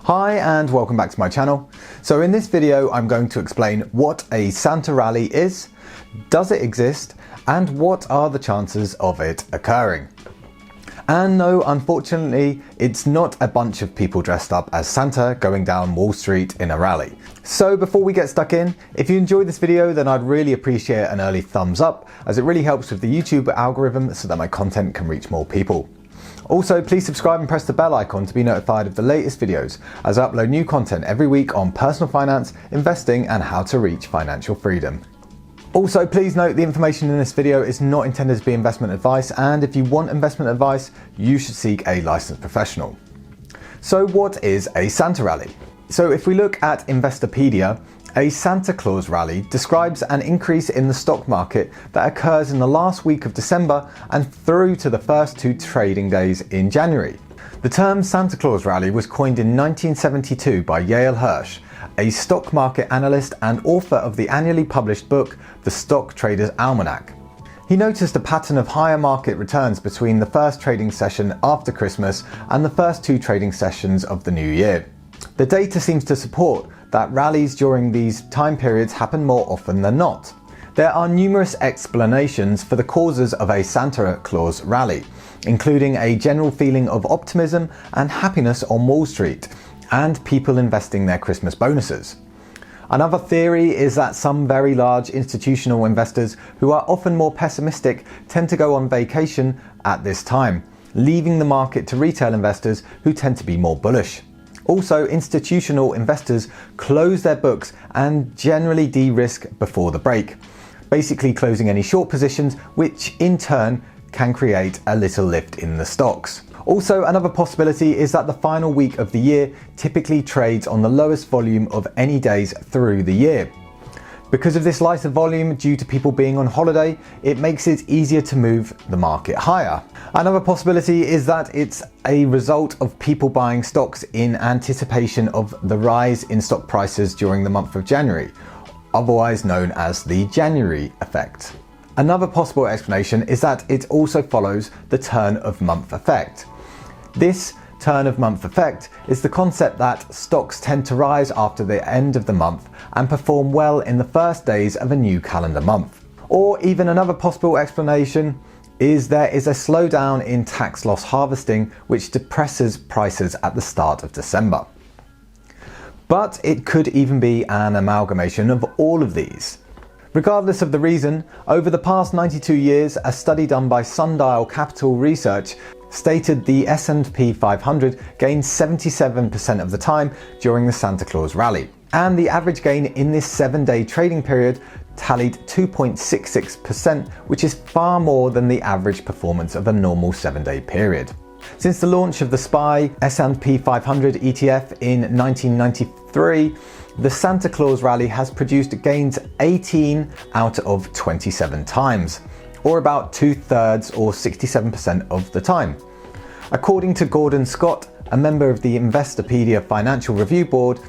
Hi and welcome back to my channel. So in this video I'm going to explain what a Santa Rally is, does it exist, and what are the chances of it occurring. And no, unfortunately, it's not a bunch of people dressed up as Santa going down Wall Street in a rally. So before we get stuck in, if you enjoyed this video, then I'd really appreciate an early thumbs up, as it really helps with the YouTube algorithm so that my content can reach more people. Also, please subscribe and press the bell icon to be notified of the latest videos, as I upload new content every week on personal finance, investing, and how to reach financial freedom. Also, please note the information in this video is not intended to be investment advice, and if you want investment advice, you should seek a licensed professional. So what is a Santa Rally? So if we look at Investopedia, a Santa Claus Rally describes an increase in the stock market that occurs in the last week of December and through to the first 2 trading days in January. The term Santa Claus Rally was coined in 1972 by Yale Hirsch, a stock market analyst and author of the annually published book, The Stock Trader's Almanac. He noticed a pattern of higher market returns between the first trading session after Christmas and the first 2 trading sessions of the new year. The data seems to support that rallies during these time periods happen more often than not. There are numerous explanations for the causes of a Santa Claus rally, including a general feeling of optimism and happiness on Wall Street, and people investing their Christmas bonuses. Another theory is that some very large institutional investors who are often more pessimistic tend to go on vacation at this time, leaving the market to retail investors who tend to be more bullish. Also, institutional investors close their books and generally de-risk before the break, basically closing any short positions, which in turn can create a little lift in the stocks. Also, another possibility is that the final week of the year typically trades on the lowest volume of any days through the year. Because of this lighter volume due to people being on holiday, it makes it easier to move the market higher. Another possibility is that it's a result of people buying stocks in anticipation of the rise in stock prices during the month of January, otherwise known as the January effect. Another possible explanation is that it also follows the turn of month effect. This turn of month effect is the concept that stocks tend to rise after the end of the month and perform well in the first days of a new calendar month. Or even another possible explanation is there is a slowdown in tax loss harvesting, which depresses prices at the start of December. But it could even be an amalgamation of all of these. Regardless of the reason, over the past 92 years, a study done by Sundial Capital Research stated the S&P 500 gained 77% of the time during the Santa Claus Rally, and the average gain in this 7-day trading period tallied 2.66%, which is far more than the average performance of a normal 7-day period. Since the launch of the SPY S&P 500 ETF in 1993, the Santa Claus Rally has produced gains 18 out of 27 times, or about 2/3 or 67% of the time. According to Gordon Scott, a member of the Investopedia Financial Review Board,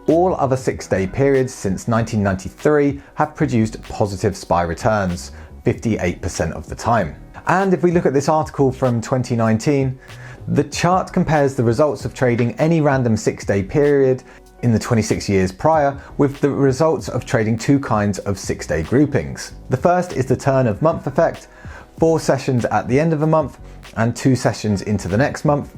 all other 6-day periods since 1993 have produced positive SPY returns 58% of the time. And if we look at this article from 2019, the chart compares the results of trading any random 6-day period in the 26 years prior with the results of trading 2 kinds of 6-day groupings. The first is the turn of month effect, 4 sessions at the end of a month and 2 sessions into the next month.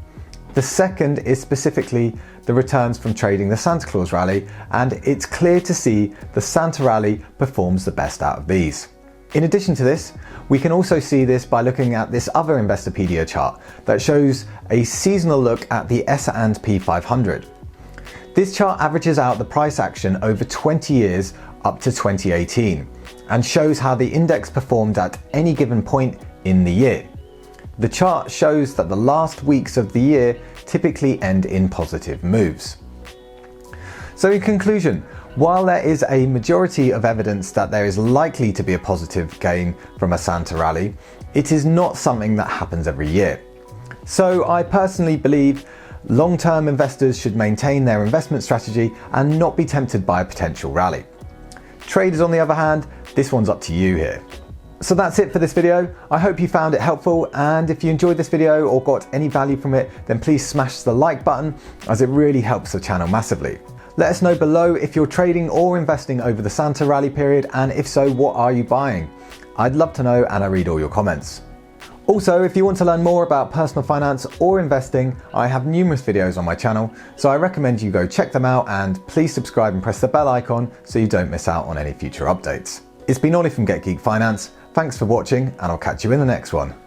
The second is specifically the returns from trading the Santa Claus Rally, and it's clear to see the Santa Rally performs the best out of these. In addition to this, we can also see this by looking at this other Investopedia chart that shows a seasonal look at the S&P 500. This chart averages out the price action over 20 years up to 2018 and shows how the index performed at any given point in the year. The chart shows that the last weeks of the year typically end in positive moves. So in conclusion, while there is a majority of evidence that there is likely to be a positive gain from a Santa Rally, it is not something that happens every year. So I personally believe long-term investors should maintain their investment strategy and not be tempted by a potential rally. Traders, on the other hand, this one's up to you here. So that's it for this video. I hope you found it helpful, and if you enjoyed this video or got any value from it, then please smash the like button, as it really helps the channel massively. Let us know below if you're trading or investing over the Santa Rally period, and if so, what are you buying? I'd love to know, and I read all your comments. Also, if you want to learn more about personal finance or investing, I have numerous videos on my channel, so I recommend you go check them out, and please subscribe and press the bell icon so you don't miss out on any future updates. It's been Ollie from Get Geek Finance. Thanks for watching, and I'll catch you in the next one.